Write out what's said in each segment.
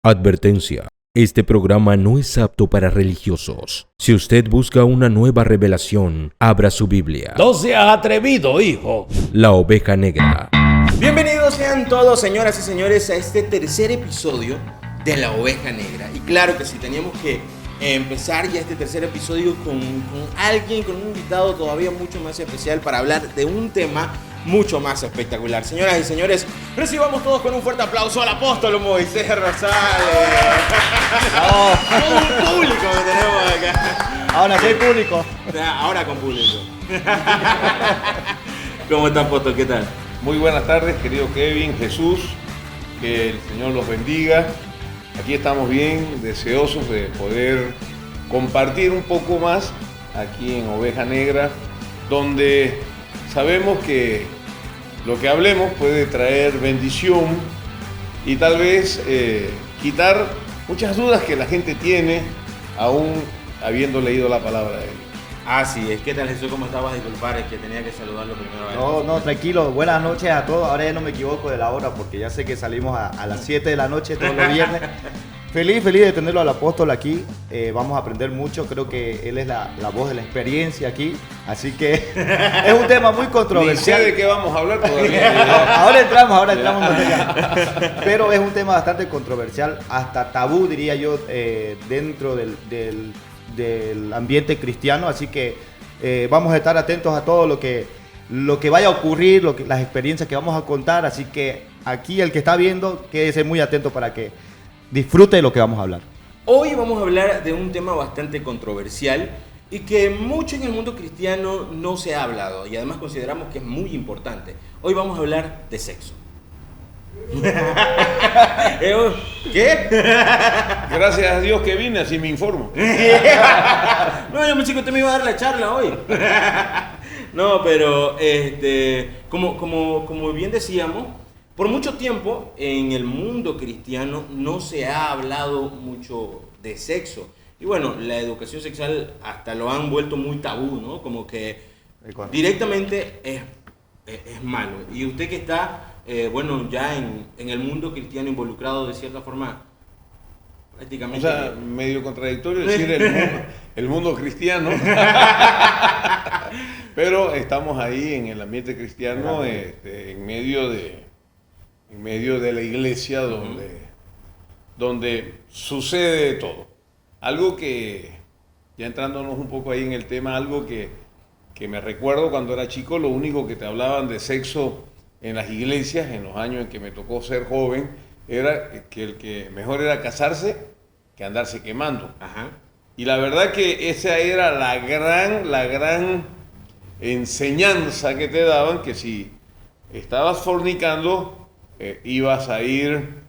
Advertencia. Este programa no es apto para religiosos. Si usted busca una nueva revelación, abra su Biblia. No seas atrevido, hijo. La Oveja Negra. Bienvenidos sean todos, señoras y señores, a este tercer episodio de La Oveja Negra. Y claro que sí, teníamos que empezar ya este tercer episodio con alguien, con un invitado todavía mucho más especial para hablar de un tema mucho más espectacular. Señoras y señores, recibamos todos con un fuerte aplauso al apóstol Moisés Rosales. Todo un público que tenemos acá. Ahora sí hay público. Ahora con público. ¿Cómo está, apóstol? ¿Qué tal? Muy buenas tardes, querido Kevin, Jesús. Que el Señor los bendiga. Aquí estamos bien deseosos de poder compartir un poco más aquí en Oveja Negra, donde sabemos que lo que hablemos puede traer bendición y tal vez quitar muchas dudas que la gente tiene aún habiendo leído la palabra de Dios. Así es. ¿Qué tal, Jesús? ¿Cómo estabas? Disculpar, es que tenía que saludarlo primero. No, tranquilo. Buenas noches a todos. Ahora ya no me equivoco de la hora porque ya sé que salimos a las 7 de la noche todos los viernes. Feliz de tenerlo al apóstol aquí. Vamos a aprender mucho. Creo que él es la voz de la experiencia aquí. Así que es un tema muy controversial. Ni sé de qué vamos a hablar todavía. Ahora entramos. Pero es un tema bastante controversial, hasta tabú, diría yo, dentro del ambiente cristiano. Así que vamos a estar atentos a todo lo que vaya a ocurrir, las experiencias que vamos a contar. Así que aquí el que está viendo, quédese muy atento para que disfrute de lo que vamos a hablar. Hoy vamos a hablar de un tema bastante controversial y que mucho en el mundo cristiano no se ha hablado y además consideramos que es muy importante. Hoy vamos a hablar de sexo. ¿Qué? Gracias a Dios que vine, así me informo. No, yo me chico, usted me iba a dar la charla hoy. No, pero como bien decíamos, por mucho tiempo en el mundo cristiano no se ha hablado mucho de sexo. Y bueno, la educación sexual hasta lo han vuelto muy tabú, ¿no? Como que directamente es malo. Y usted que está, ya en el mundo cristiano involucrado de cierta forma, prácticamente... O sea, medio contradictorio decir el mundo cristiano. Pero estamos ahí en el ambiente cristiano, en medio de la iglesia donde sucede todo. Algo que, ya entrándonos un poco ahí en el tema, algo que me recuerdo cuando era chico, lo único que te hablaban de sexo en las iglesias, en los años en que me tocó ser joven, era que el que mejor era casarse que andarse quemando. Ajá. Y la verdad que esa era la gran enseñanza que te daban, que si estabas fornicando, ibas a ir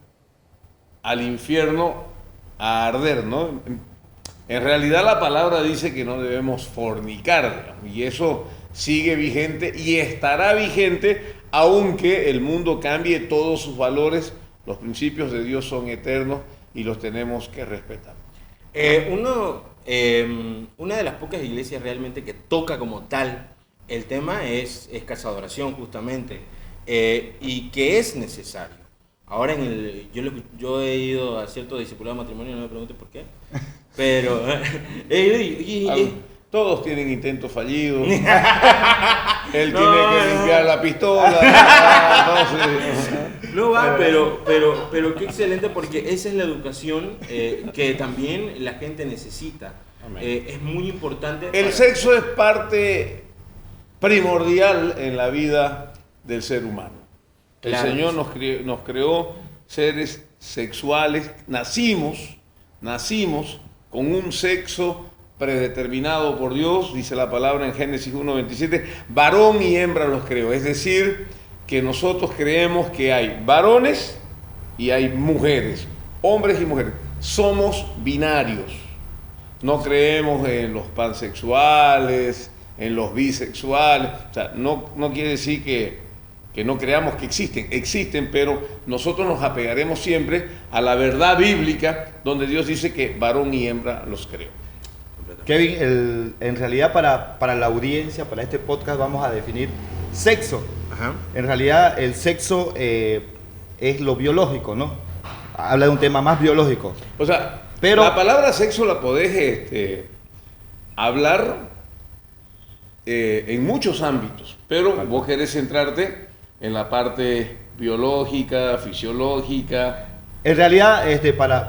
al infierno a arder, ¿no? En realidad la palabra dice que no debemos fornicar, digamos, y eso sigue vigente y estará vigente aunque el mundo cambie todos sus valores. Los principios de Dios son eternos y los tenemos que respetar. Una de las pocas iglesias realmente que toca como tal el tema es Casa de Adoración, justamente. Y que es necesario. Ahora yo he ido a cierto discipulado de matrimonio, no me pregunte por qué, pero todos tienen intentos fallidos. Él tiene que limpiar la pistola. No va, pero qué excelente, porque esa es la educación que también la gente necesita. Es muy importante. El sexo es parte primordial en la vida del ser humano. El Claro, Señor nos creó seres sexuales, nacimos con un sexo predeterminado por Dios, dice la palabra en Génesis 1:27, varón y hembra los creó. Es decir, que nosotros creemos que hay varones y hay mujeres, hombres y mujeres. Somos binarios. No creemos en los pansexuales, en los bisexuales. O sea, no quiere decir que no creamos que existen, pero nosotros nos apegaremos siempre a la verdad bíblica, donde Dios dice que varón y hembra los creó. Kevin, en realidad para la audiencia, para este podcast, vamos a definir sexo. Ajá. En realidad el sexo es lo biológico, ¿no? habla de un tema más biológico. O sea, Pero- la palabra sexo la podés hablar en muchos ámbitos, pero vos querés centrarte en la parte biológica, fisiológica. En realidad,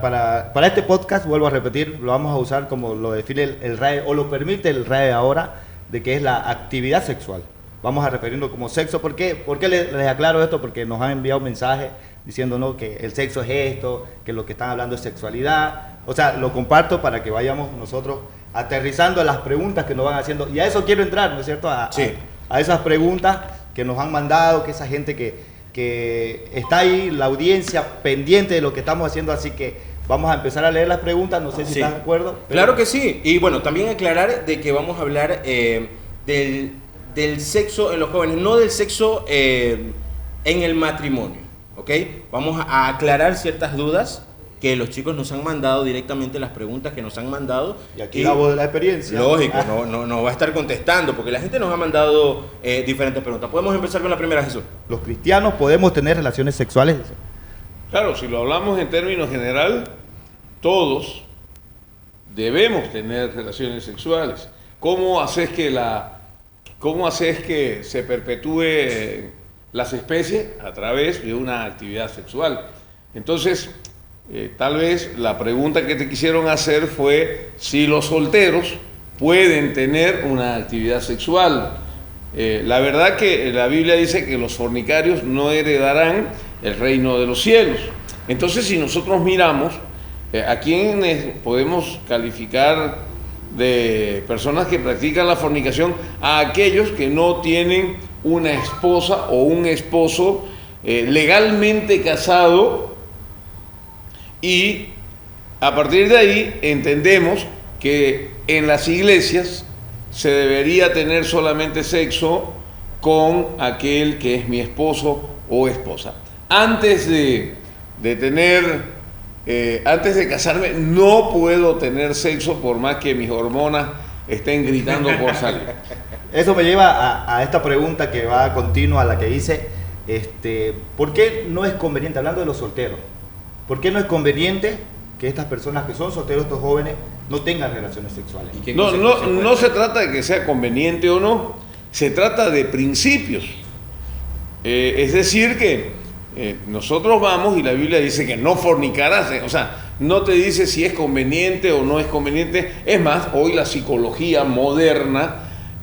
para este podcast, vuelvo a repetir, lo vamos a usar como lo define el RAE, o lo permite el RAE ahora, de que es la actividad sexual. Vamos a referirnos como sexo. ¿Por qué les aclaro esto? Porque nos han enviado mensajes diciéndonos que el sexo es esto, que lo que están hablando es sexualidad. O sea, lo comparto para que vayamos nosotros aterrizando a las preguntas que nos van haciendo. Y a eso quiero entrar, ¿no es cierto? Sí. A esas preguntas que nos han mandado, que esa gente que está ahí, la audiencia pendiente de lo que estamos haciendo. Así que vamos a empezar a leer las preguntas. No sé si Sí. estás de acuerdo. Claro que sí. Y bueno, también aclarar de que vamos a hablar del sexo en los jóvenes, no del sexo en el matrimonio, ¿ok? Vamos a aclarar ciertas dudas que los chicos nos han mandado directamente, las preguntas que nos han mandado. Y aquí la voz de la experiencia. Lógico, no va a estar contestando, porque la gente nos ha mandado diferentes preguntas. Podemos empezar con la primera, Jesús. Los cristianos podemos tener relaciones sexuales. Claro, si lo hablamos en términos general, todos debemos tener relaciones sexuales. ¿Cómo haces que se perpetúe las especies? A través de una actividad sexual. Entonces, tal vez la pregunta que te quisieron hacer fue si los solteros pueden tener una actividad sexual. La verdad que la Biblia dice que los fornicarios no heredarán el reino de los cielos. Entonces, si nosotros miramos a quienes podemos calificar de personas que practican la fornicación, a aquellos que no tienen una esposa o un esposo legalmente casado, y a partir de ahí entendemos que en las iglesias se debería tener solamente sexo con aquel que es mi esposo o esposa. Antes de casarme no puedo tener sexo por más que mis hormonas estén gritando por salir. Eso me lleva a esta pregunta que va continua, a la que dice, ¿por qué no es conveniente, hablando de los solteros, por qué no es conveniente que estas personas que son solteros, estos jóvenes, no tengan relaciones sexuales? No se trata de que sea conveniente o no, se trata de principios. Es decir que nosotros vamos y la Biblia dice que no fornicarás, o sea, no te dice si es conveniente o no es conveniente. Es más, hoy la psicología moderna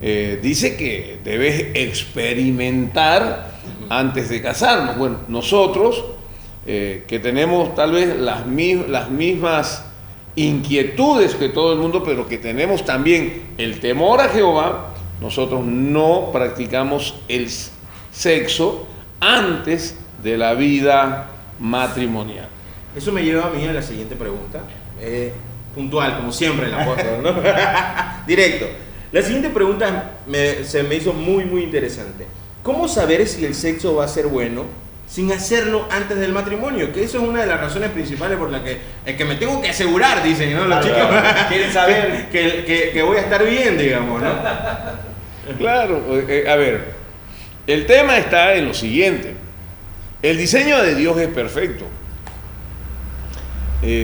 dice que debes experimentar antes de casarnos. Bueno, nosotros que tenemos tal vez las mismas inquietudes que todo el mundo, pero que tenemos también el temor a Jehová, nosotros no practicamos el sexo antes de la vida matrimonial. Eso me lleva a mí a la siguiente pregunta, puntual, como siempre en la apóstol, ¿no? Directo. La siguiente pregunta se me hizo muy, muy interesante. ¿Cómo saber si el sexo va a ser bueno sin hacerlo antes del matrimonio? Que eso es una de las razones principales por las que me tengo que asegurar, dicen, ¿no? Los chicos quieren saber que voy a estar bien, digamos, ¿no? Claro, a ver, el tema está en lo siguiente. El diseño de Dios es perfecto.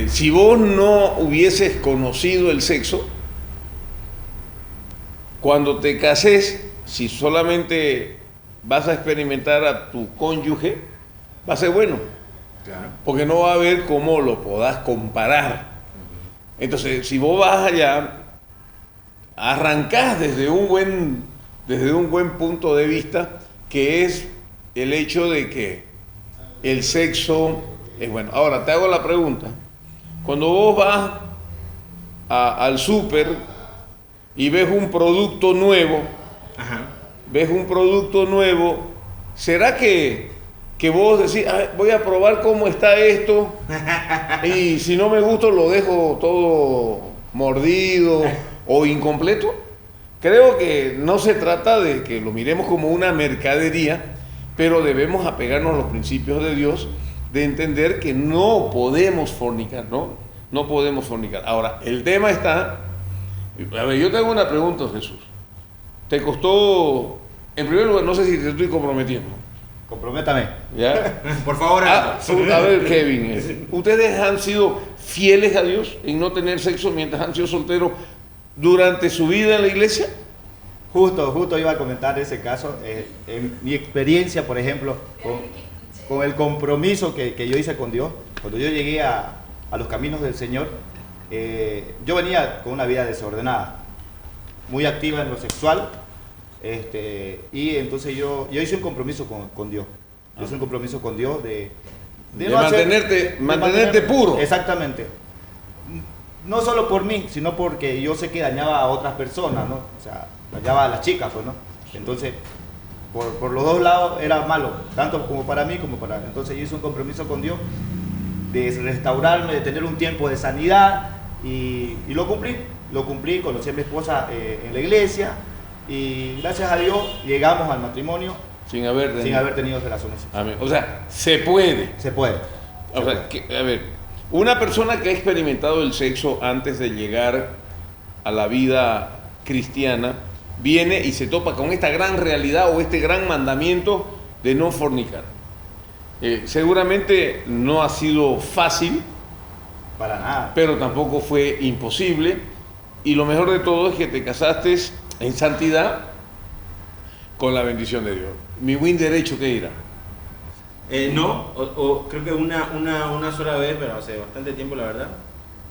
Si vos no hubieses conocido el sexo, cuando te cases, si solamente vas a experimentar a tu cónyuge, va a ser bueno. Claro. Porque no va a haber cómo lo podás comparar. Entonces, si vos vas allá, arrancás desde un buen punto de vista, que es el hecho de que el sexo es bueno. Ahora, te hago la pregunta. Cuando vos vas al súper y ves un producto nuevo, Ajá. ¿será que vos decís, voy a probar cómo está esto, y si no me gusta lo dejo todo mordido o incompleto? Creo que no se trata de que lo miremos como una mercadería, pero debemos apegarnos a los principios de Dios, de entender que no podemos fornicar, ¿no? No podemos fornicar. Ahora, el tema está... A ver, yo te hago una pregunta, Jesús. ¿Te costó, en primer lugar, no sé si te estoy comprometiendo, Comprométame. ¿Ya? Por favor, A ver, Kevin, ¿ustedes han sido fieles a Dios en no tener sexo mientras han sido solteros durante su vida en la iglesia? Justo iba a comentar ese caso. En mi experiencia, por ejemplo, con el compromiso que yo hice con Dios, cuando yo llegué a los caminos del Señor, yo venía con una vida desordenada, muy activa en lo sexual, y entonces yo hice un compromiso con Dios. Yo hice un compromiso con Dios de mantenerte puro. Exactamente. No solo por mí, sino porque yo sé que dañaba a otras personas, ¿no? O sea, dañaba a las chicas, pues, ¿no? Entonces, por los dos lados era malo, tanto como para mí como para... Entonces yo hice un compromiso con Dios de restaurarme, de tener un tiempo de sanidad, y lo cumplí, conocí a mi esposa en la iglesia, y gracias a Dios llegamos al matrimonio Sin haber tenido relaciones sexuales. Amén. O sea, se puede. Se puede. O sea, a ver, una persona que ha experimentado el sexo antes de llegar a la vida cristiana viene y se topa con esta gran realidad o este gran mandamiento de no fornicar. Seguramente no ha sido fácil, Para nada. pero tampoco fue imposible, y lo mejor de todo es que te casaste en santidad con la bendición de Dios. Mi buen derecho, ¿qué dirá? No, creo que una sola vez, pero hace bastante tiempo, la verdad.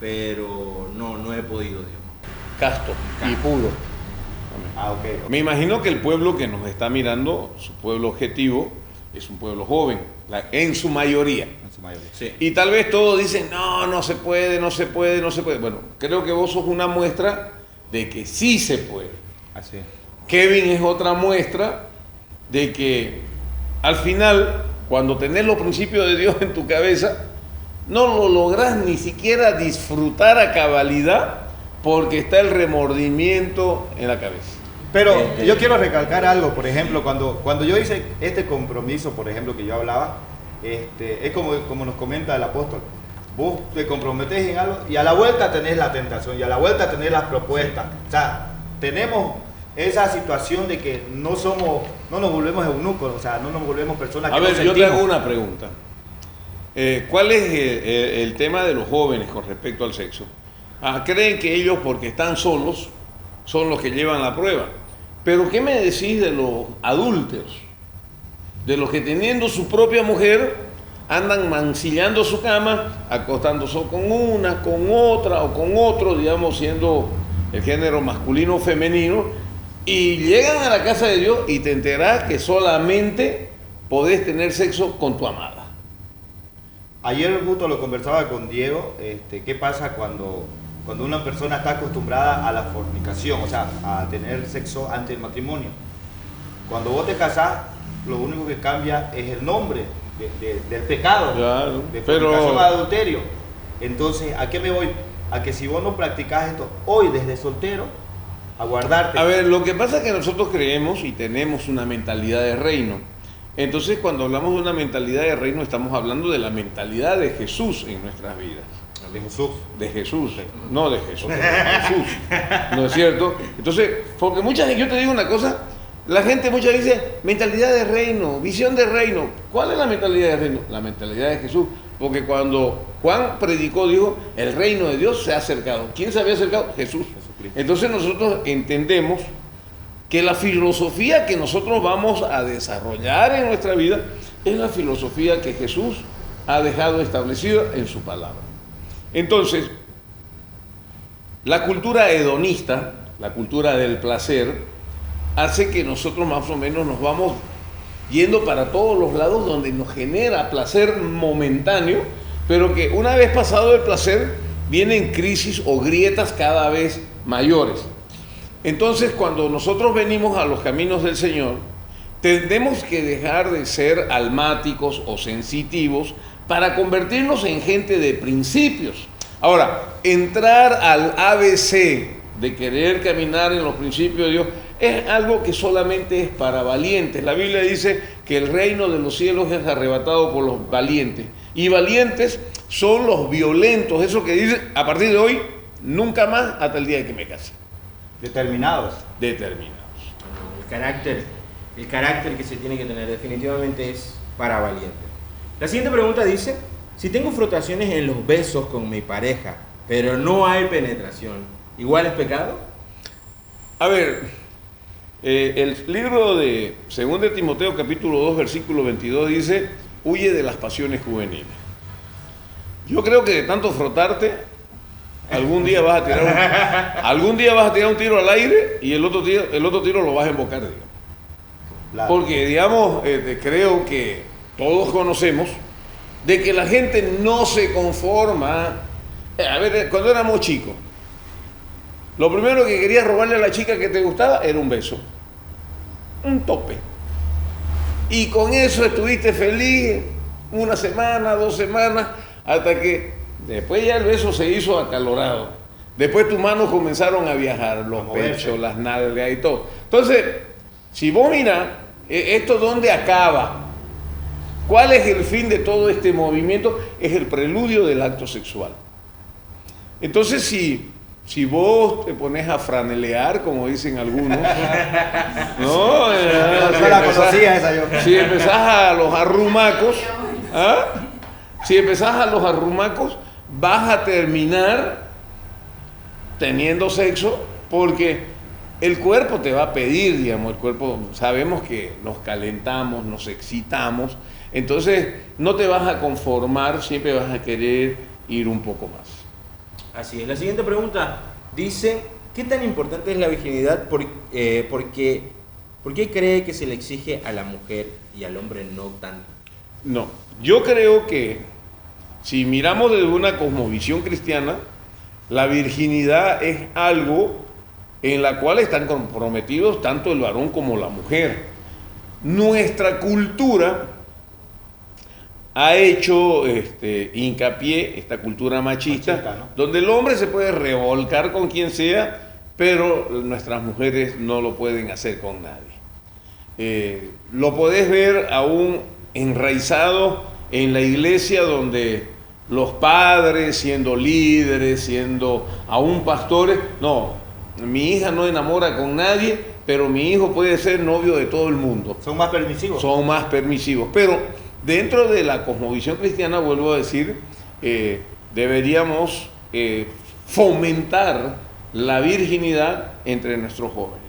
Pero no he podido, digamos. Casto y puro. Ok. Me imagino que el pueblo que nos está mirando, su pueblo objetivo, es un pueblo joven, en su mayoría. En su mayoría. Sí. Y tal vez todos dicen, no se puede. Bueno, creo que vos sos una muestra de que sí se puede. Así es. Kevin es otra muestra de que al final, cuando tenés los principios de Dios en tu cabeza, no lo lográs ni siquiera disfrutar a cabalidad porque está el remordimiento en la cabeza. Pero yo quiero recalcar algo, por ejemplo, cuando yo hice este compromiso, por ejemplo, que yo hablaba, es como nos comenta el apóstol. Vos te comprometés en algo y a la vuelta tenés la tentación y a la vuelta tenés las propuestas. O sea, tenemos esa situación de que no nos volvemos eunucos, o sea, no nos volvemos personas que A no ver, yo te sentimos. hago una pregunta. ¿Cuál es el tema de los jóvenes con respecto al sexo? Creen que ellos, porque están solos, son los que llevan la prueba. Pero ¿qué me decís de los adúlteros? De los que teniendo su propia mujer andan mancillando su cama, acostándose con una, con otra o con otro, digamos, siendo el género masculino o femenino, y llegan a la casa de Dios y te enterás que solamente podés tener sexo con tu amada. Ayer justo lo conversaba con Diego, ¿qué pasa cuando una persona está acostumbrada a la fornicación, o sea, a tener sexo antes del matrimonio? Cuando vos te casás, lo único que cambia es el nombre del pecado, Claro, de pero- fornicación a adulterio. Entonces, ¿a qué me voy? A que si vos no practicás esto hoy desde soltero, a guardarte. A ver, lo que pasa es que nosotros creemos y tenemos una mentalidad de reino. Entonces, cuando hablamos de una mentalidad de reino, estamos hablando de la mentalidad de Jesús en nuestras vidas. De Jesús. De Jesús, no de Jesús, de Jesús. ¿No es cierto? Entonces, porque yo te digo una cosa, la gente muchas veces dice mentalidad de reino, visión de reino. ¿Cuál es la mentalidad de reino? La mentalidad de Jesús. Porque cuando Juan predicó, dijo, el reino de Dios se ha acercado. ¿Quién se había acercado? Jesús. Entonces nosotros entendemos que la filosofía que nosotros vamos a desarrollar en nuestra vida es la filosofía que Jesús ha dejado establecida en su palabra. Entonces, la cultura hedonista, la cultura del placer, hace que nosotros más o menos nos vamos yendo para todos los lados donde nos genera placer momentáneo, pero que una vez pasado el placer, vienen crisis o grietas cada vez mayores. Entonces, cuando nosotros venimos a los caminos del Señor, tenemos que dejar de ser almáticos o sensitivos para convertirnos en gente de principios. Ahora, entrar al ABC de querer caminar en los principios de Dios es algo que solamente es para valientes. La Biblia dice que el reino de los cielos es arrebatado por los valientes. Y valientes son los violentos, eso que dice, a partir de hoy, nunca más hasta el día de que me case. Determinados. Determinados. El carácter el carácter que se tiene que tener definitivamente es para valientes. La siguiente pregunta dice, si tengo frotaciones en los besos con mi pareja, pero no hay penetración, ¿igual es pecado? A ver, el libro de 2 de Timoteo capítulo 2 versículo 22 dice, huye de las pasiones juveniles. Yo creo que de tanto frotarte, algún día vas a tirar un tiro al aire y el otro tiro lo vas a embocar, digamos. Claro. Porque, digamos, creo que todos conocemos de que la gente no se conforma. A ver, cuando éramos chicos, lo primero que querías robarle a la chica que te gustaba era un beso, un tope. Y con eso estuviste feliz 1 semana, 2 semanas, hasta que después ya el beso se hizo acalorado. Después tus manos comenzaron a viajar, los pechos, las nalgas y todo. Entonces, si vos mirás, ¿esto dónde acaba? ¿Cuál es el fin de todo este movimiento? Es el preludio del acto sexual. Entonces, si vos te pones a franelear, como dicen algunos, no, no la conocía esa yo. Si empezás a los arrumacos, ¿ah? Si empezás a los arrumacos, vas a terminar teniendo sexo porque el cuerpo te va a pedir, digamos, el cuerpo, sabemos que nos calentamos, nos excitamos, entonces no te vas a conformar, siempre vas a querer ir un poco más. Así es. La siguiente pregunta dice, ¿qué tan importante es la virginidad? ¿Por qué cree que se le exige a la mujer y al hombre no tanto? No, yo creo que si miramos desde una cosmovisión cristiana, la virginidad es algo en la cual están comprometidos tanto el varón como la mujer. Nuestra cultura ha hecho hincapié, esta cultura machista, ¿no? Donde el hombre se puede revolcar con quien sea, pero nuestras mujeres no lo pueden hacer con nadie. Lo podés ver aún enraizado en la iglesia, donde los padres, siendo líderes, siendo aún pastores, no, mi hija no enamora con nadie, pero mi hijo puede ser novio de todo el mundo. Son más permisivos. Son más permisivos, pero dentro de la cosmovisión cristiana, vuelvo a decir, deberíamos fomentar la virginidad entre nuestros jóvenes.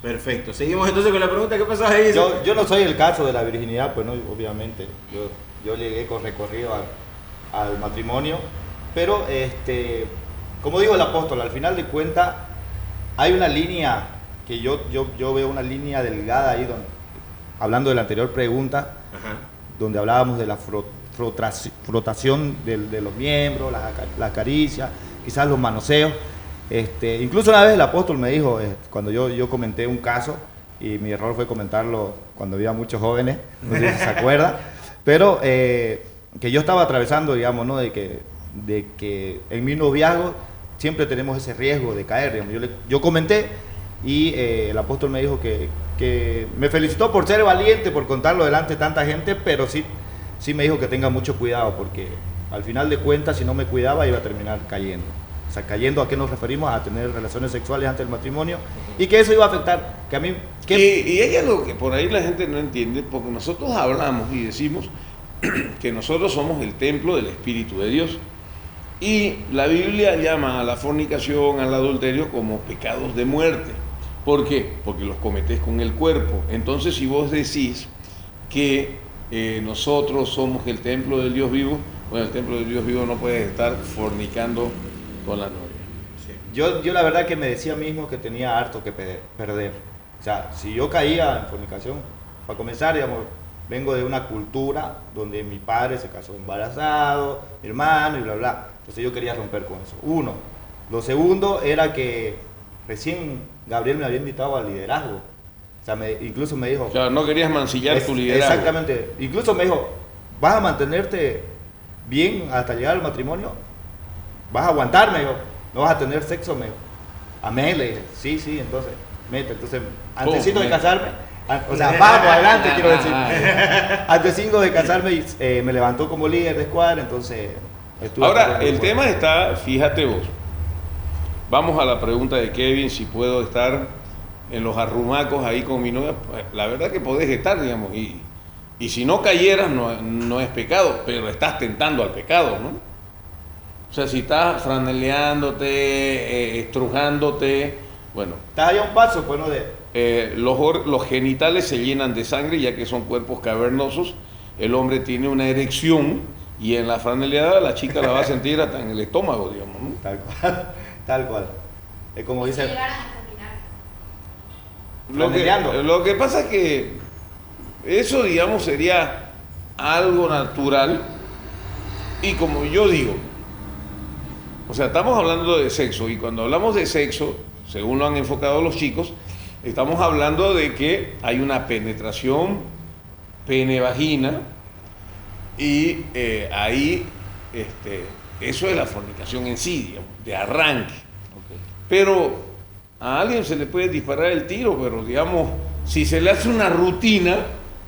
Perfecto. Seguimos entonces con la pregunta. ¿Qué pasa ahí? Yo no soy el caso de la virginidad, pues no, obviamente. Yo llegué con recorrido al matrimonio, pero como dijo el apóstol, al final de cuentas hay una línea que yo veo una línea delgada ahí, hablando de la anterior pregunta, ajá, donde hablábamos de la frotación de los miembros, las caricias, quizás los manoseos. Incluso una vez el apóstol me dijo, cuando yo comenté un caso, y mi error fue comentarlo cuando había muchos jóvenes, no sé si se acuerda, pero que yo estaba atravesando, digamos, ¿no? de que en mi noviazgo siempre tenemos ese riesgo de caer, digamos. Yo comenté y el apóstol me dijo que me felicitó por ser valiente, por contarlo delante de tanta gente, pero sí me dijo que tenga mucho cuidado, porque al final de cuentas, si no me cuidaba, iba a terminar cayendo. O sea, cayendo, ¿a qué nos referimos? A tener relaciones sexuales antes del matrimonio, y que eso iba a afectar, que a mí... Y hay algo que por ahí la gente no entiende, porque nosotros hablamos y decimos que nosotros somos el templo del Espíritu de Dios, y la Biblia llama a la fornicación, al adulterio, como pecados de muerte. ¿Por qué? Porque los cometés con el cuerpo. Entonces, si vos decís que nosotros somos el templo del Dios vivo, bueno, el templo del Dios vivo no puede estar fornicando con la novia. Sí. Yo la verdad que me decía mismo que tenía harto que perder. O sea, si yo caía en fornicación, para comenzar, digamos, vengo de una cultura donde mi padre se casó embarazado, mi hermano y bla, bla. Entonces yo quería romper con eso. Uno. Lo segundo era que recién Gabriel me había invitado al liderazgo. O sea, incluso me dijo... O sea, no querías mancillar tu liderazgo. Exactamente. Incluso me dijo, ¿vas a mantenerte bien hasta llegar al matrimonio? ¿Vas a aguantar? Me dijo, ¿no vas a tener sexo? Me dijo, amén, le dije, sí, entonces, mete. Entonces, antesito de casarme, o sea, vamos adelante, quiero decir. Antesito de casarme, me levantó como líder de escuadra, entonces... Ahora, el tema está, fíjate vos, vamos a la pregunta de Kevin, si puedo estar en los arrumacos ahí con mi novia, pues, la verdad que podés estar, digamos, y si no cayeras no es pecado, pero estás tentando al pecado, ¿no? O sea, si estás franeleándote, estrujándote, bueno. Estás ahí a un paso, pues, ¿no? Los genitales se llenan de sangre, ya que son cuerpos cavernosos. El hombre tiene una erección y en la franeleada la chica la va a sentir hasta en el estómago, digamos, ¿no? Tal cual, tal cual. Es como dice... Lo que pasa es que eso, digamos, sería algo natural y como yo digo, o sea, estamos hablando de sexo y cuando hablamos de sexo, según lo han enfocado los chicos, estamos hablando de que hay una penetración pene-vagina y ahí eso es la fornicación en sí, digamos, de arranque. Okay. Pero a alguien se le puede disparar el tiro, pero digamos, si se le hace una rutina,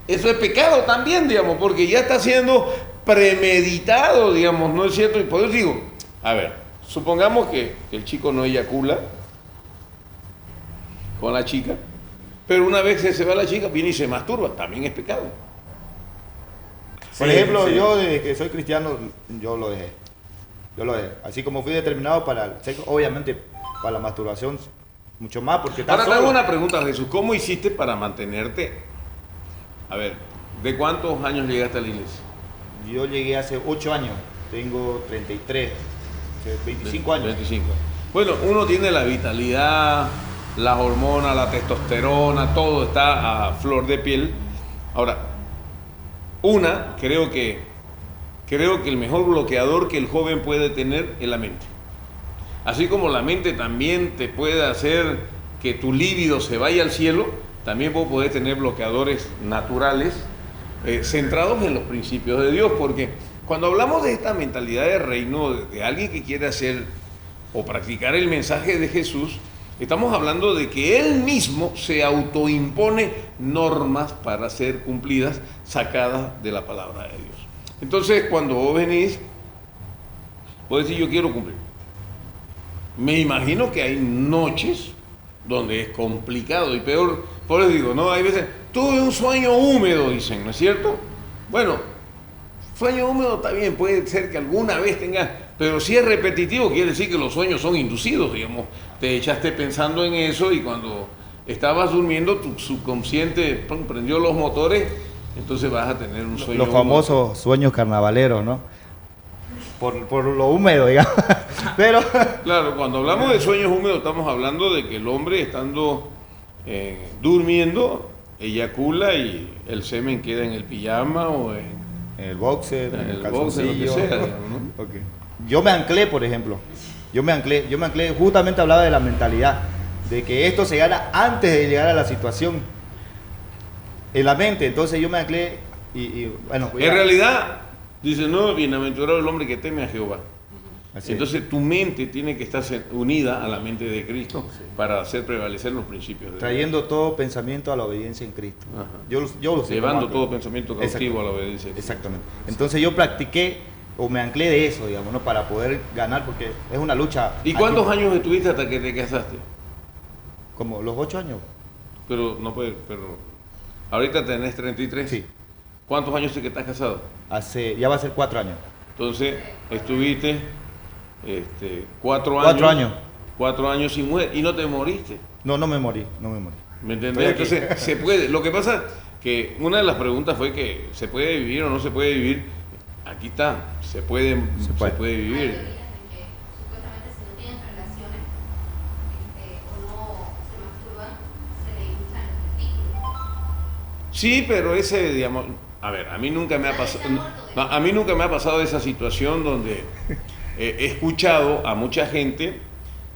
eso es pecado también, digamos, porque ya está siendo premeditado, digamos, ¿no es cierto? Y por eso digo, a ver, supongamos que el chico no eyacula con la chica, pero una vez que se va la chica, viene y se masturba, también es pecado. Por ejemplo, yo desde que soy cristiano, yo lo dejé. Así como fui determinado para el sexo, obviamente para la masturbación, mucho más, porque Ahora te hago una pregunta, Jesús. ¿Cómo hiciste para mantenerte? A ver, ¿de cuántos años llegaste a la iglesia? Yo llegué hace 8 años, tengo 33, 25 años. 25. Bueno, uno tiene la vitalidad, las hormonas, la testosterona, todo está a flor de piel. Ahora, creo que el mejor bloqueador que el joven puede tener es la mente. Así como la mente también te puede hacer que tu líbido se vaya al cielo, también vos podés tener bloqueadores naturales centrados en los principios de Dios, porque cuando hablamos de esta mentalidad de reino, de alguien que quiere hacer o practicar el mensaje de Jesús, estamos hablando de que Él mismo se autoimpone normas para ser cumplidas, sacadas de la palabra de Dios. Entonces, cuando vos venís, vos decís, yo quiero cumplir. Me imagino que hay noches donde es complicado y peor, por eso digo, no, hay veces, tuve un sueño húmedo, dicen, ¿no es cierto? Bueno, sueño húmedo está bien, puede ser que alguna vez tengas, pero si es repetitivo, quiere decir que los sueños son inducidos, digamos, te echaste pensando en eso y cuando estabas durmiendo, tu subconsciente prendió los motores, entonces vas a tener un sueño Los famosos sueños carnavaleros, ¿no? Por lo húmedo, digamos. Pero... Claro, cuando hablamos de sueños húmedos estamos hablando de que el hombre estando durmiendo, eyacula y el semen queda en el pijama o en el boxer, en el calzoncillo. Boxer, lo que sea, ¿no? Okay. Yo me anclé, por ejemplo. Yo me anclé, justamente hablaba de la mentalidad, de que esto se gana antes de llegar a la situación. En la mente, entonces yo me anclé y bueno... En realidad, dice, no, bienaventurado el hombre que teme a Jehová. Así entonces tu mente tiene que estar unida a la mente de Cristo para hacer prevalecer los principios de Dios. Trayendo todo pensamiento a la obediencia en Cristo. Ajá. Yo lo sé. Llevando todo pensamiento cautivo a la obediencia. Exactamente. Entonces yo practiqué o me anclé de eso, digamos, ¿no? Para poder ganar, porque es una lucha. ¿Y cuántos años estuviste hasta que te casaste? Como los 8 años. Pero no puedes, pero ahorita tenés 33. Sí. ¿Cuántos años que estás casado? Ya va a ser 4 años. Entonces, estuviste 4 años. 4 años. 4 años sin mujer y no te moriste. No me morí. ¿Me entendés? Entonces, se puede. Lo que pasa que una de las preguntas fue que ¿se puede vivir o no se puede vivir? Aquí está, se puede vivir. Supuestamente si no tienen relaciones o no se masturban, se le hinchan los testículos. Sí, pero ese, digamos, a ver, a mí nunca me ha pasado, a mí nunca me ha pasado esa situación donde he escuchado a mucha gente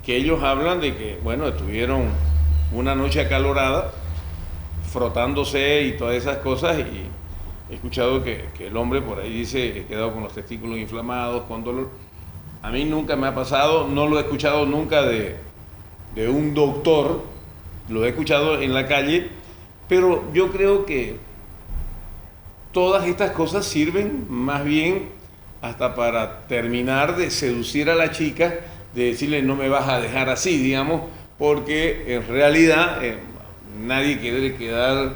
que ellos hablan de que, bueno, estuvieron una noche acalorada, frotándose y todas esas cosas, y he escuchado que el hombre por ahí dice, he quedado con los testículos inflamados, con dolor. A mí nunca me ha pasado, no lo he escuchado nunca de un doctor, lo he escuchado en la calle, pero yo creo que todas estas cosas sirven más bien hasta para terminar de seducir a la chica, de decirle no me vas a dejar así, digamos, porque en realidad nadie quiere quedar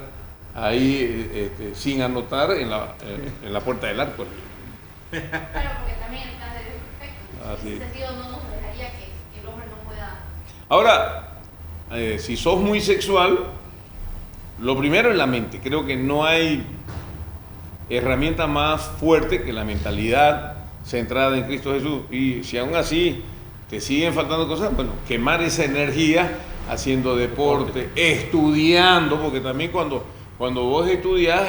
ahí sin anotar en la puerta del arco. Claro, porque también el plan de Dios es perfecto. Así. En ese sentido no nos dejaría que el hombre no pueda... Ahora, si sos muy sexual, lo primero es la mente. Creo que no hay herramienta más fuerte que la mentalidad centrada en Cristo Jesús. Y si aún así te siguen faltando cosas, bueno, quemar esa energía haciendo deporte, estudiando, porque también cuando vos estudias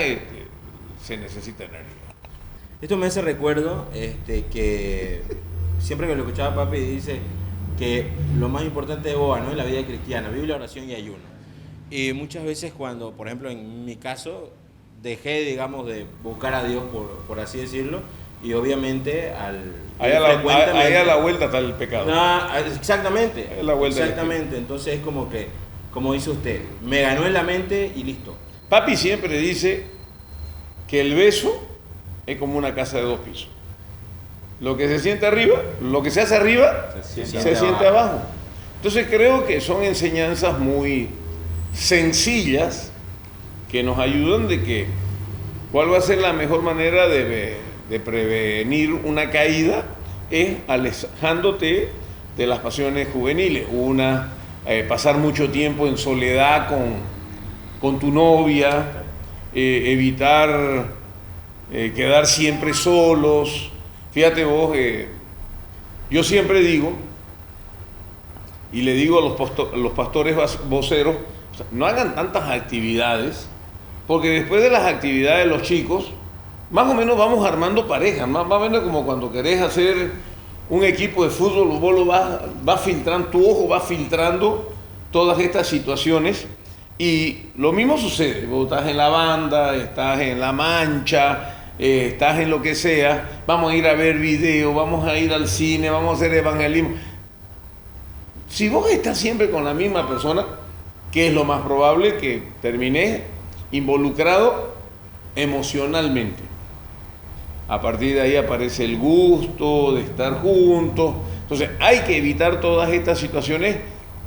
se necesita energía. Esto me hace recuerdo que siempre que lo escuchaba papi dice que lo más importante de Boa, ¿no?, en la vida cristiana, Biblia, oración y ayuno. Y muchas veces cuando, por ejemplo, en mi caso, dejé, digamos, de buscar a Dios, por así decirlo, y obviamente ahí a la vuelta está el pecado. Exactamente. Ahí a la vuelta. Exactamente. Entonces es como que, como dice usted, me ganó en la mente y listo. Papi siempre dice que el beso es como una casa de 2 pisos. Lo que se siente arriba, lo que se hace arriba, se siente abajo. Entonces creo que son enseñanzas muy sencillas que nos ayudan de que cuál va a ser la mejor manera de prevenir una caída es alejándote de las pasiones juveniles. Pasar mucho tiempo en soledad con tu novia, evitar quedar siempre solos. Fíjate vos, yo siempre digo, y le digo a los pastores voceros, o sea, no hagan tantas actividades, porque después de las actividades los chicos, más o menos vamos armando parejas, más o menos como cuando querés hacer un equipo de fútbol, vos lo vas filtrando, tu ojo va filtrando todas estas situaciones, y lo mismo sucede, vos estás en la banda, estás en la mancha, estás en lo que sea, vamos a ir a ver video, vamos a ir al cine, vamos a hacer evangelismo. Si vos estás siempre con la misma persona, ¿qué es lo más probable? Que termines involucrado emocionalmente. A partir de ahí aparece el gusto de estar juntos. Entonces hay que evitar todas estas situaciones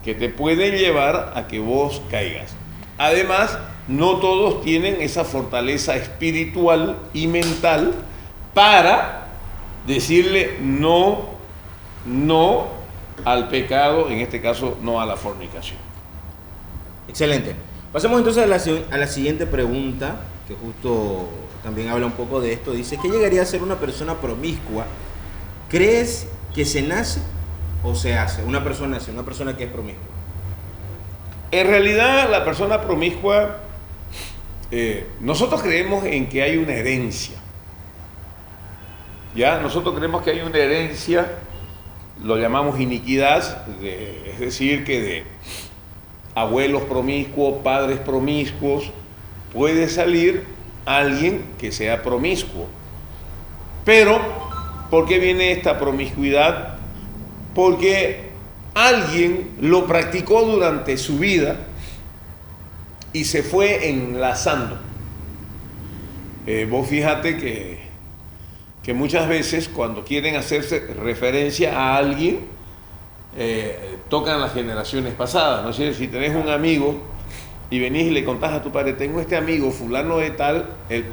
que te pueden llevar a que vos caigas. Además, no todos tienen esa fortaleza espiritual y mental para decirle no al pecado, en este caso no a la fornicación. Excelente. Pasemos entonces a la siguiente pregunta, que justo también habla un poco de esto. Dice, ¿qué llegaría a ser una persona promiscua? ¿Crees que se nace o se hace? Una persona que es promiscua. En realidad, la persona promiscua, nosotros creemos en que hay una herencia. ¿Ya? Nosotros creemos que hay una herencia, lo llamamos iniquidad, es decir, que de abuelos promiscuos, padres promiscuos, puede salir alguien que sea promiscuo. Pero, ¿por qué viene esta promiscuidad? Porque alguien lo practicó durante su vida y se fue enlazando. Vos fíjate que muchas veces cuando quieren hacerse referencia a alguien, tocan las generaciones pasadas, ¿no es cierto? Si tenés un amigo y venís y le contás a tu padre, tengo este amigo fulano de tal, el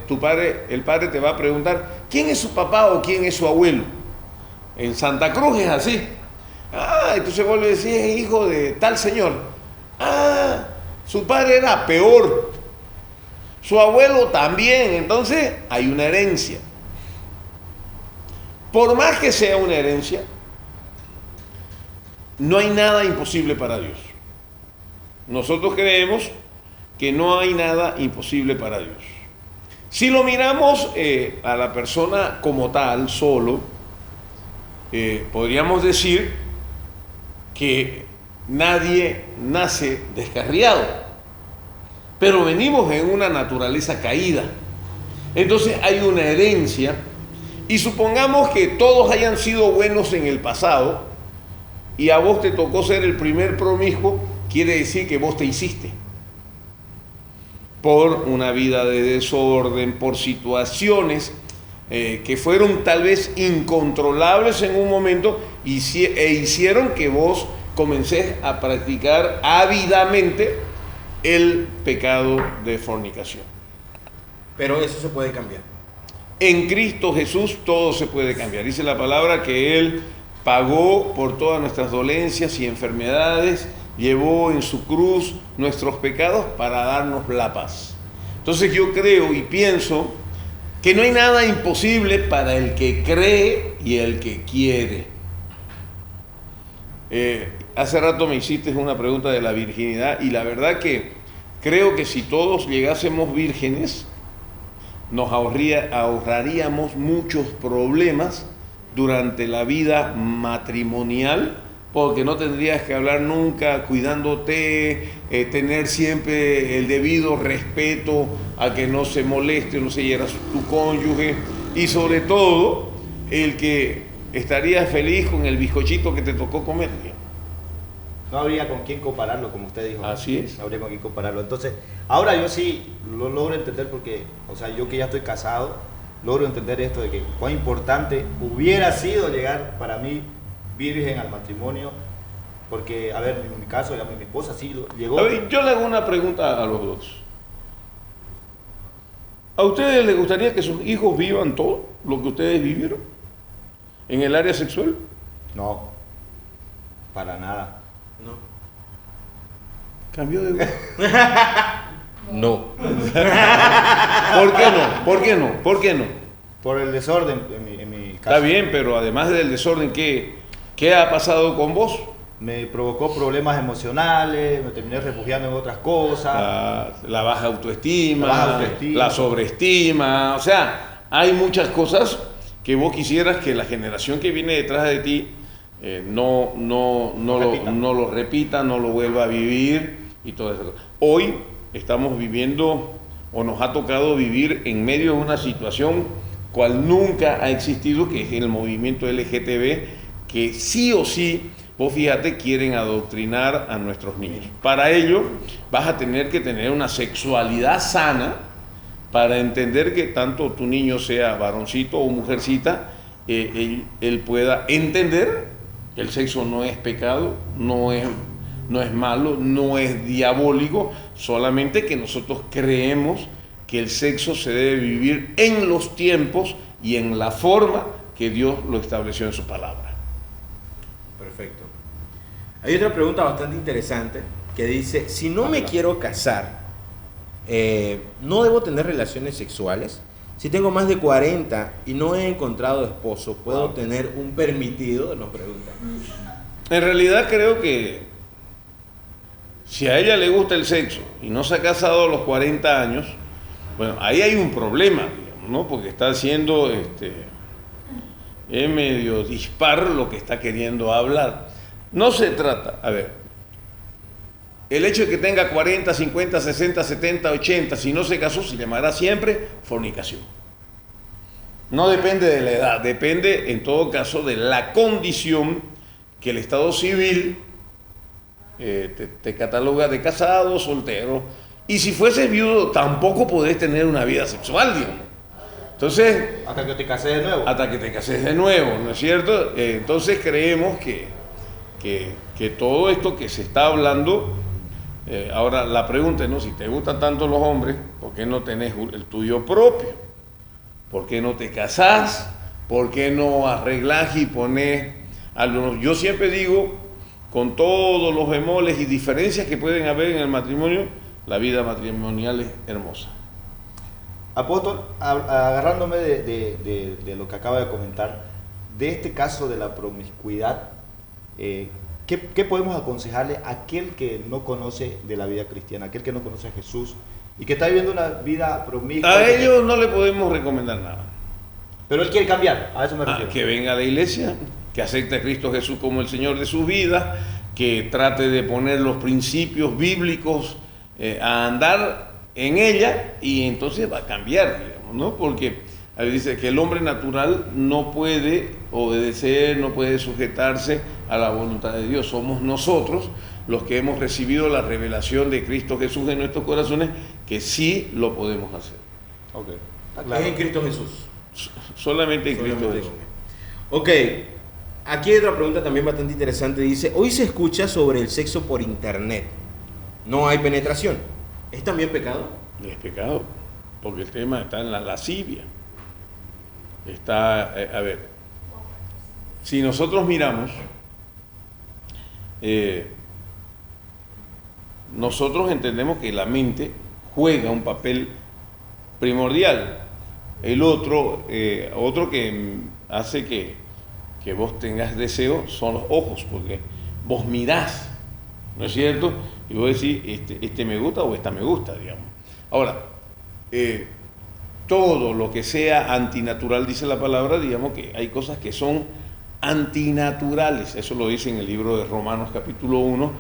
padre te va a preguntar, ¿quién es su papá o quién es su abuelo? En Santa Cruz es así. Entonces vos le decís, es hijo de tal señor. Su padre era peor, su abuelo también. Entonces hay una herencia. Por más que sea una herencia, no hay nada imposible para Dios. Nosotros creemos que no hay nada imposible para Dios. Si lo miramos a la persona como tal, solo, podríamos decir que nadie nace descarriado, pero venimos en una naturaleza caída. Entonces hay una herencia, y supongamos que todos hayan sido buenos en el pasado, y a vos te tocó ser el primer promiscuo, quiere decir que vos te hiciste. Por una vida de desorden, por situaciones que fueron tal vez incontrolables en un momento e hicieron que vos comencés a practicar ávidamente el pecado de fornicación. Pero eso se puede cambiar. En Cristo Jesús todo se puede cambiar. Dice la palabra que Él pagó por todas nuestras dolencias y enfermedades, llevó en su cruz nuestros pecados para darnos la paz. Entonces yo creo y pienso que no hay nada imposible para el que cree y el que quiere. Hace rato me hiciste una pregunta de la virginidad y la verdad que creo que si todos llegásemos vírgenes, nos ahorraríamos muchos problemas durante la vida matrimonial, porque no tendrías que hablar nunca cuidándote, tener siempre el debido respeto a que no se moleste, no se hiera tu cónyuge, y sobre todo el que estarías feliz con el bizcochito que te tocó comer. No habría con quién compararlo, como usted dijo. Así es. No habría con quién compararlo. Entonces, ahora yo sí lo logro entender porque, o sea, yo que ya estoy casado, logro entender esto de que cuán importante hubiera sido llegar para mí virgen al matrimonio, porque, a ver, en mi caso, ya mi esposa sí llegó. A ver, yo le hago una pregunta a los dos. ¿A ustedes les gustaría que sus hijos vivan todo lo que ustedes vivieron en el área sexual? No, para nada. No. ¿Cambió de voz? No. ¿Por qué no? ¿Por qué no? ¿Por qué no? Por el desorden en mi caso. Está bien, pero además del desorden, ¿qué ha pasado con vos? Me provocó problemas emocionales, me terminé refugiando en otras cosas. La baja autoestima, La baja autoestima. la sobreestima, o sea, hay muchas cosas que vos quisieras que la generación que viene detrás de ti no lo repita, no lo vuelva a vivir y todo eso. Hoy estamos viviendo, o nos ha tocado vivir en medio de una situación cual nunca ha existido, que es el movimiento LGTB, que sí o sí, vos fíjate, quieren adoctrinar a nuestros niños. Para ello vas a tener que tener una sexualidad sana para entender que tanto tu niño sea varoncito o mujercita, él pueda entender que el sexo no es pecado, no es malo, no es diabólico, solamente que nosotros creemos que el sexo se debe vivir en los tiempos y en la forma que Dios lo estableció en su palabra. Perfecto. Hay otra pregunta bastante interesante que dice, si no me quiero casar, ¿no debo tener relaciones sexuales? Si tengo más de 40 y no he encontrado esposo, ¿puedo tener un permitido? Nos pregunta. En realidad creo que si a ella le gusta el sexo y no se ha casado a los 40 años, bueno, ahí hay un problema, digamos, ¿no? Porque está haciendo es medio dispar lo que está queriendo hablar. No se trata, a ver, el hecho de que tenga 40, 50, 60, 70, 80, si no se casó, se llamará siempre fornicación. No depende de la edad, depende en todo caso de la condición que el Estado civil te cataloga de casado, soltero, y si fueses viudo tampoco podés tener una vida sexual, digamos. Entonces, Hasta que te cases de nuevo. hasta que te cases de nuevo, ¿no es cierto? Entonces creemos que todo esto que se está hablando, ahora la pregunta es, ¿no? Si te gustan tanto los hombres, ¿por qué no tenés el tuyo propio? ¿Por qué no te casás? ¿Por qué no arreglás y ponés algunos? Yo siempre digo, con todos los bemoles y diferencias que pueden haber en el matrimonio, la vida matrimonial es hermosa. Apóstol, agarrándome de lo que acaba de comentar, de este caso de la promiscuidad, ¿qué podemos aconsejarle a aquel que no conoce de la vida cristiana, aquel que no conoce a Jesús y que está viviendo una vida promiscua? A ellos no le podemos recomendar nada. Pero él quiere cambiar, a eso me refiero. Que venga a la iglesia, que acepte a Cristo Jesús como el Señor de su vida, que trate de poner los principios bíblicos a andar en ella, y entonces va a cambiar, digamos, ¿no? Porque dice que el hombre natural no puede obedecer, no puede sujetarse a la voluntad de Dios. Somos nosotros los que hemos recibido la revelación de Cristo Jesús en nuestros corazones, que sí lo podemos hacer. Okay. Está Es claro. en Cristo Jesús. Solamente en Cristo Jesús. Ok, aquí hay otra pregunta también bastante interesante. Dice, hoy se escucha sobre el sexo por internet. no hay penetración. ¿Es también pecado? Es pecado, porque el tema está en la lascivia. Está, a ver, si nosotros miramos, nosotros entendemos que la mente juega un papel primordial. El otro que hace que vos tengas deseo son los ojos, porque vos mirás, ¿no es cierto? Y vos decís, este me gusta o esta me gusta, digamos. Ahora, todo lo que sea antinatural, dice la palabra, digamos que hay cosas que son antinaturales. Eso lo dice en el libro de Romanos capítulo 1.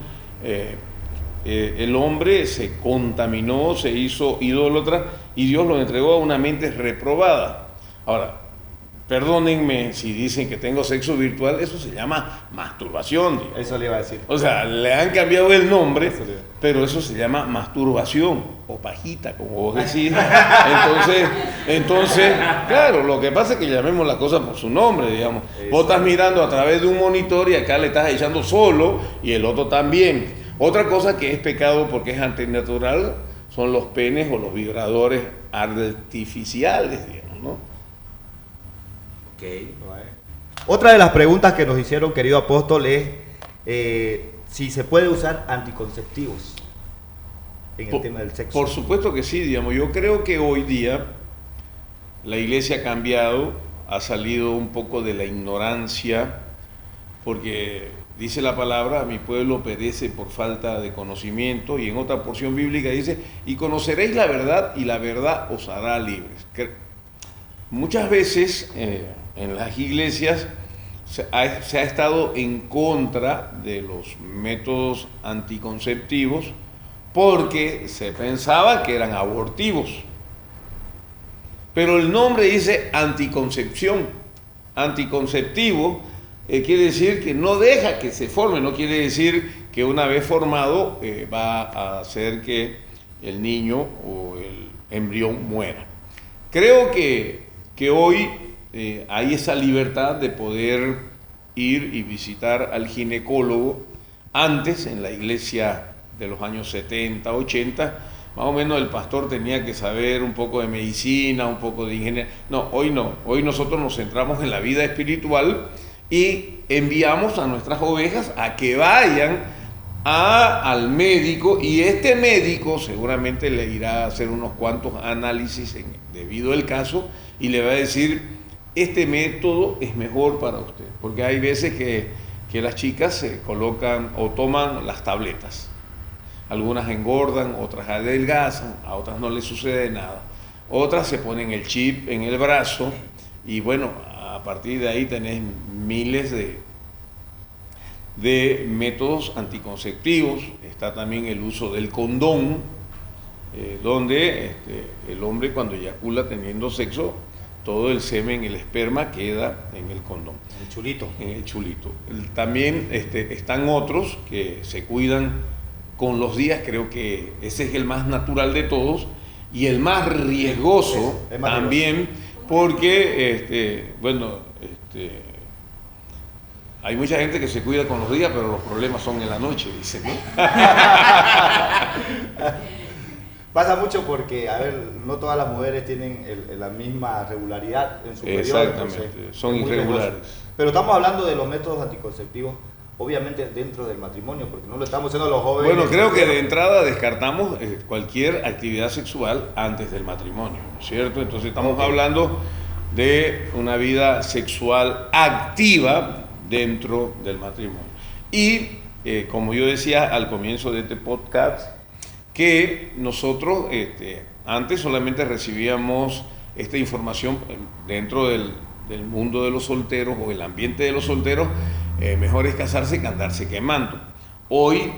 El hombre se contaminó, se hizo idólatra y Dios lo entregó a una mente reprobada. Ahora, perdónenme si dicen que tengo sexo virtual, eso se llama masturbación, digamos. Eso le iba a decir. O sea, le han cambiado el nombre, pero eso se llama masturbación o pajita, como vos decís. Entonces, claro, lo que pasa es que llamemos las cosas por su nombre, digamos. Vos estás mirando a través de un monitor y acá le estás echando solo y el otro también. Otra cosa que es pecado porque es antinatural son los penes o los vibradores artificiales, digamos, ¿no? Okay. Otra de las preguntas que nos hicieron, querido apóstol, es si se puede usar anticonceptivos en el tema del sexo. Por supuesto que sí, digamos. Yo creo que hoy día la iglesia ha cambiado, ha salido un poco de la ignorancia, porque dice la palabra, mi pueblo perece por falta de conocimiento, y en otra porción bíblica dice, y conoceréis la verdad, y la verdad os hará libres. Muchas veces en las iglesias se ha estado en contra de los métodos anticonceptivos porque se pensaba que eran abortivos. Pero el nombre dice anticoncepción. Anticonceptivo quiere decir que no deja que se forme, no quiere decir que una vez formado va a hacer que el niño o el embrión muera. Creo que hoy hay esa libertad de poder ir y visitar al ginecólogo. Antes, en la iglesia de los años 70, 80, más o menos el pastor tenía que saber un poco de medicina, un poco de ingeniería. No. Hoy nosotros nos centramos en la vida espiritual y enviamos a nuestras ovejas a que vayan al médico, y este médico seguramente le irá a hacer unos cuantos análisis debido al caso y le va a decir, este método es mejor para usted, porque hay veces que las chicas se colocan o toman las tabletas. Algunas engordan, otras adelgazan, a otras no les sucede nada. Otras se ponen el chip en el brazo y bueno, a partir de ahí tenés miles de métodos anticonceptivos. Está también el uso del condón, donde el hombre cuando eyacula teniendo sexo, todo el semen, el esperma queda en el condón. El chulito. En el chulito. También están otros que se cuidan con los días, creo que ese es el más natural de todos y el más riesgoso también, porque, hay mucha gente que se cuida con los días, pero los problemas son en la noche, dicen, ¿no? Pasa mucho porque, a ver, no todas las mujeres tienen la misma regularidad en su periodo. Exactamente, son irregulares. Pero estamos hablando de los métodos anticonceptivos, obviamente dentro del matrimonio, porque no lo estamos haciendo a los jóvenes. Bueno, creo que de entrada descartamos cualquier actividad sexual antes del matrimonio, ¿no es cierto? Entonces estamos hablando de una vida sexual activa dentro del matrimonio. Y como yo decía al comienzo de este podcast, que nosotros antes solamente recibíamos esta información dentro del mundo de los solteros o el ambiente de los solteros. Mejor es casarse que andarse quemando. Hoy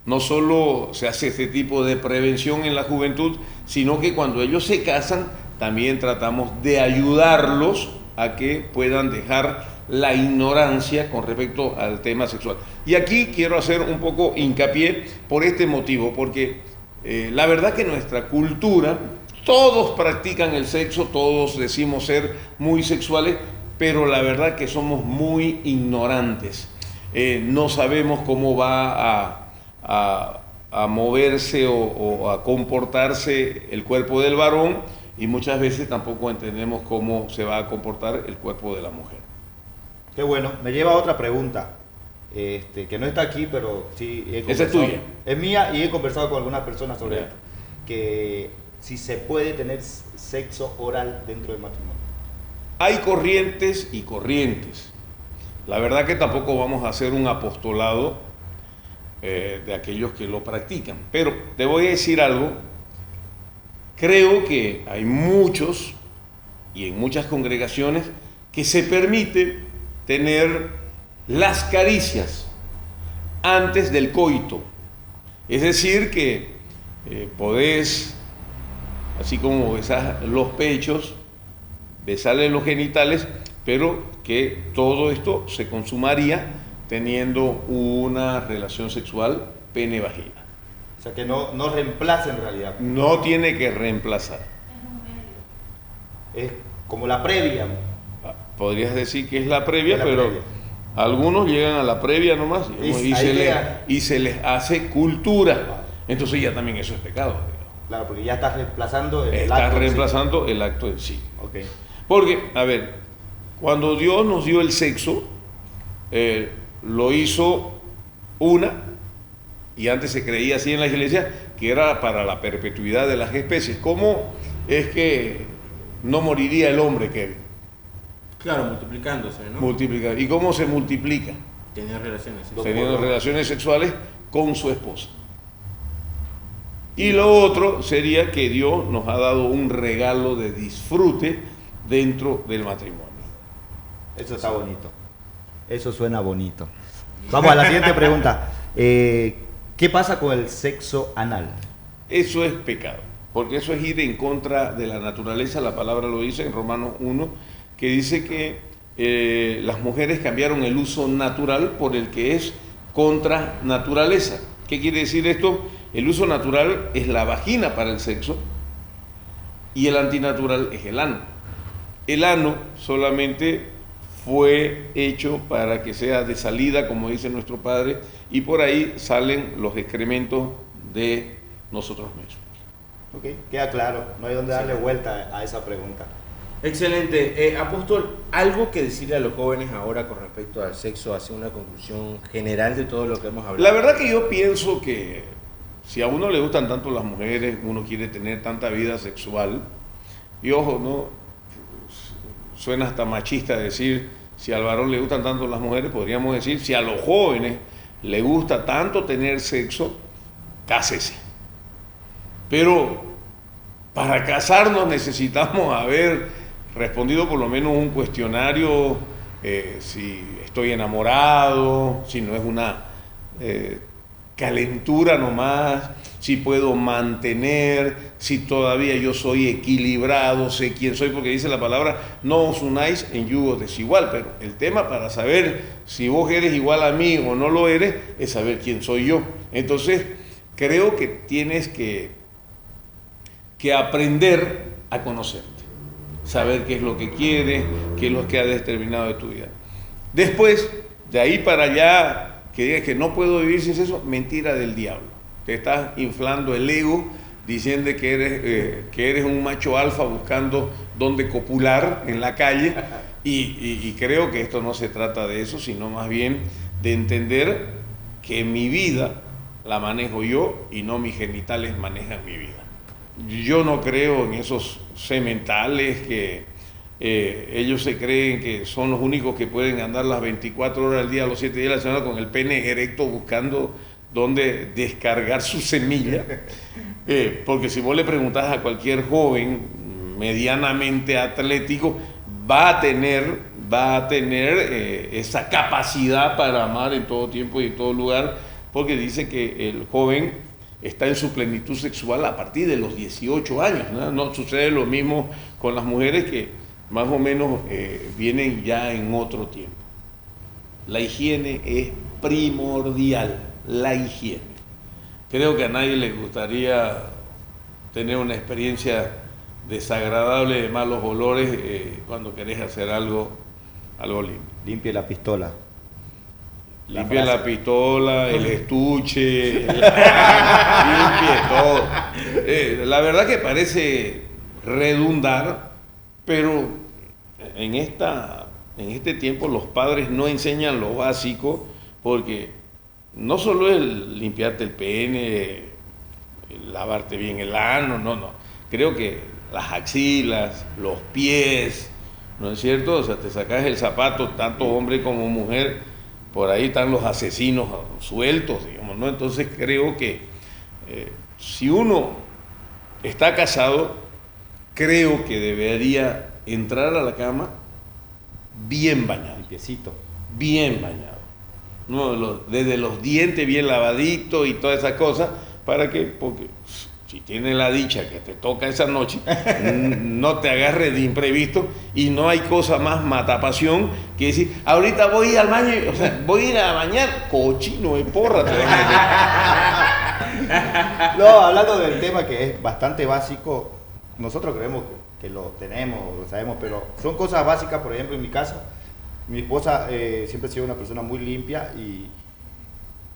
no solo se hace este tipo de prevención en la juventud, sino que cuando ellos se casan también tratamos de ayudarlos a que puedan dejar la ignorancia con respecto al tema sexual. Y aquí quiero hacer un poco hincapié por este motivo, porque la verdad que nuestra cultura, todos practican el sexo, todos decimos ser muy sexuales, pero la verdad que somos muy ignorantes. No sabemos cómo va a moverse o a comportarse el cuerpo del varón, y muchas veces tampoco entendemos cómo se va a comportar el cuerpo de la mujer. Qué bueno, me lleva a otra pregunta, que no está aquí, pero sí he conversado. Esa es tuya. Es mía y he conversado con algunas personas sobre Ya. esto, que si se puede tener sexo oral dentro del matrimonio. Hay corrientes y corrientes. La verdad que tampoco vamos a hacer un apostolado de aquellos que lo practican. Pero te voy a decir algo. Creo que hay muchos y en muchas congregaciones que se permite tener las caricias antes del coito. Es decir, que podés, así como besar los pechos, besarle los genitales, pero que todo esto se consumaría teniendo una relación sexual pene-vagina. O sea, que no reemplace en realidad. No tiene que reemplazar. Es como la previa. Podrías decir que es la previa, Es la pero previa. algunos llegan a la previa nomás y se les hace cultura. Entonces ya también eso es pecado. Claro, porque ya estás reemplazando el Estás acto en sí. reemplazando el acto en sí. Ok. Porque, a ver, cuando Dios nos dio el sexo, lo hizo una, y antes se creía así en la iglesia, que era para la perpetuidad de las especies. ¿Cómo es que no moriría el hombre, Kevin? Claro, multiplicándose, ¿no? Multiplica. ¿Y cómo se multiplica? Tener relaciones. Teniendo relaciones sexuales con su esposa. Y lo otro sería que Dios nos ha dado un regalo de disfrute dentro del matrimonio. Eso está bonito. Eso suena bonito. Vamos a la siguiente pregunta. ¿Qué pasa con el sexo anal? Eso es pecado, porque eso es ir en contra de la naturaleza. La palabra lo dice en Romanos 1, que dice que las mujeres cambiaron el uso natural por el que es contra naturaleza. ¿Qué quiere decir esto? El uso natural es la vagina para el sexo y el antinatural es el ano. El ano solamente fue hecho para que sea de salida, como dice nuestro Padre, y por ahí salen los excrementos de nosotros mismos. Ok, queda claro. No hay donde darle vuelta a esa pregunta. Excelente. Apóstol, ¿algo que decirle a los jóvenes ahora con respecto al sexo, hacer una conclusión general de todo lo que hemos hablado? La verdad que yo pienso que si a uno le gustan tanto las mujeres, uno quiere tener tanta vida sexual, y ojo, no suena hasta machista decir, si al varón le gustan tanto las mujeres, podríamos decir, si a los jóvenes le gusta tanto tener sexo, cásese. Pero para casarnos necesitamos haber respondido por lo menos un cuestionario, si estoy enamorado, si no es una calentura nomás, si puedo mantener, si todavía yo soy equilibrado, sé quién soy, porque dice la palabra, no os unáis en yugo desigual, pero el tema para saber si vos eres igual a mí o no lo eres, es saber quién soy yo. Entonces, creo que tienes que aprender a conocerte, saber qué es lo que quieres, qué es lo que ha determinado de tu vida. Después, de ahí para allá, que digas que no puedo vivir sin eso, mentira del diablo. Te estás inflando el ego, diciendo que eres un macho alfa buscando dónde copular en la calle, y creo que esto no se trata de eso, sino más bien de entender que mi vida la manejo yo y no mis genitales manejan mi vida. Yo no creo en esos sementales que ellos se creen que son los únicos que pueden andar las 24 horas al día, los 7 días de la semana con el pene erecto buscando dónde descargar su semilla. Porque si vos le preguntás a cualquier joven medianamente atlético, va a tener esa capacidad para amar en todo tiempo y en todo lugar, porque dice que el joven está en su plenitud sexual a partir de los 18 años, ¿no? No sucede lo mismo con las mujeres que más o menos vienen ya en otro tiempo. La higiene es primordial, la higiene. Creo que a nadie le gustaría tener una experiencia desagradable de malos olores cuando querés hacer algo lindo. Limpie la pistola. Limpie la pistola, el estuche, limpie todo. La verdad que parece redundar, pero en este tiempo los padres no enseñan lo básico, porque no solo es limpiarte el pene, lavarte bien el ano, no. Creo que las axilas, los pies, ¿no es cierto? O sea, te sacas el zapato, tanto hombre como mujer. Por ahí están los asesinos sueltos, digamos, ¿no? Entonces creo que si uno está casado, creo que debería entrar a la cama bien bañado. Limpiecito. Bien bañado. ¿No? Desde los dientes bien lavaditos y todas esas cosas, porque si tienes la dicha que te toca esa noche, no te agarres de imprevisto, y no hay cosa más matapasión que decir, ahorita voy a ir al baño, o sea, voy a ir a bañar, cochino de porra. No, hablando del tema que es bastante básico, nosotros creemos que lo tenemos, lo sabemos, pero son cosas básicas. Por ejemplo, en mi casa, mi esposa siempre ha sido una persona muy limpia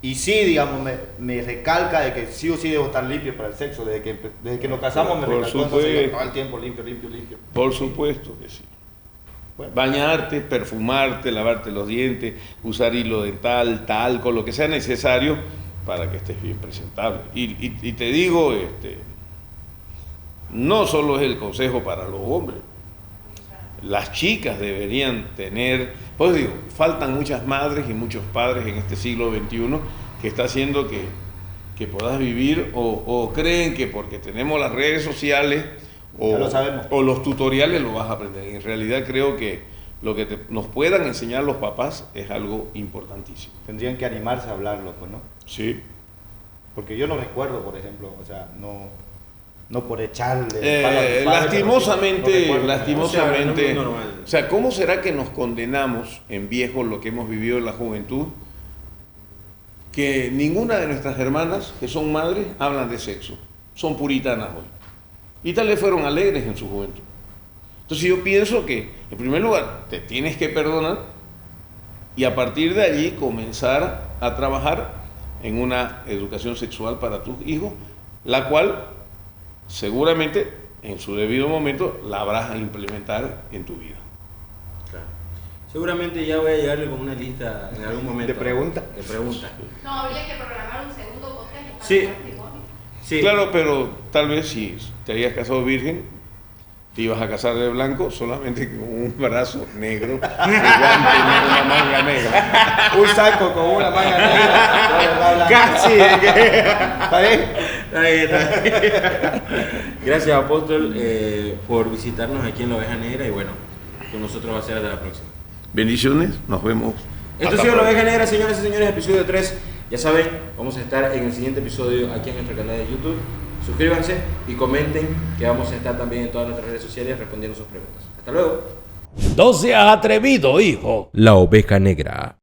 y sí, digamos, me recalca de que sí o sí debo estar limpio para el sexo. Desde que nos casamos me Por recalcó, supuesto. entonces yo todo el tiempo limpio. Por supuesto que sí. Bueno. Bañarte, perfumarte, lavarte los dientes, usar hilo dental, talco, lo que sea necesario para que estés bien presentable. Y te digo, no solo es el consejo para los hombres. Las chicas deberían tener, pues digo, faltan muchas madres y muchos padres en este siglo XXI que está haciendo que puedas vivir o creen que porque tenemos las redes sociales Ya lo sabemos. o los tutoriales lo vas a aprender. En realidad creo que lo que nos puedan enseñar los papás es algo importantísimo. Tendrían que animarse a hablarlo, pues, ¿no? Sí. Porque yo no recuerdo, por ejemplo, o sea, no por echarle palo a mi padre, Lastimosamente, pero sí, no recuerdo. lastimosamente, O sea, no es muy normal. o sea, ¿cómo será que nos condenamos en viejo lo que hemos vivido en la juventud? Que ninguna de nuestras hermanas, que son madres, hablan de sexo, son puritanas hoy. Y tal vez fueron alegres en su juventud. Entonces yo pienso que, en primer lugar, te tienes que perdonar y a partir de allí comenzar a trabajar en una educación sexual para tus hijos, la cual seguramente en su debido momento la habrás a implementar en tu vida. Claro. Seguramente ya voy a llegarle con una lista en algún momento. ¿De preguntas? De preguntas. No, habría que programar un segundo podcast para Sí. el matrimonio. Sí. Claro, pero tal vez si te habías casado virgen, te ibas a casar de blanco solamente con un brazo negro, igual tenía una manga negra. Un saco con una manga negra. toda la blanca. Casi. ¿Está bien? Está bien, está bien. Gracias, Apóstol, por visitarnos aquí en La Oveja Negra y bueno, con nosotros va a ser hasta la próxima. Bendiciones, nos vemos. Esto ha Hasta sido La pronto. Oveja Negra, señoras y señores, episodio 3. Ya saben, vamos a estar en el siguiente episodio aquí en nuestro canal de YouTube. Suscríbanse y comenten, que vamos a estar también en todas nuestras redes sociales respondiendo sus preguntas. Hasta luego. No seas atrevido, hijo. La Oveja Negra.